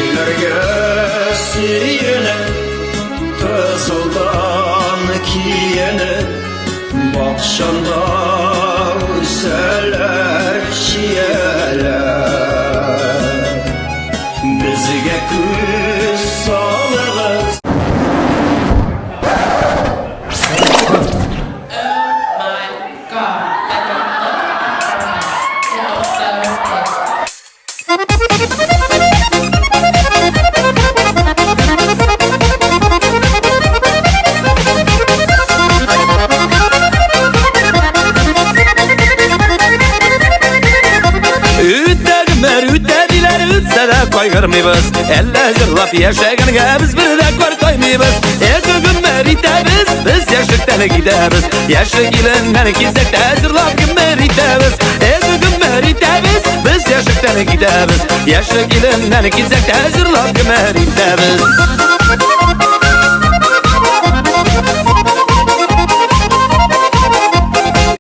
Güllerge siyene Kızıldan kiyene Bakşanda üseler şiyeler Bizge küs sağlığız koygarmıybız Elle jırlap yaşaganıga biz birde kor koymaybız Erkogün meritemiz biz yaşlıktan gidemiz Yaşlı gilinmen kizekte jırlap meritemiz Erkogün meritemiz biz yaşlıktan gidemiz Yaşlı gilinmen kizekte jırlap meritemiz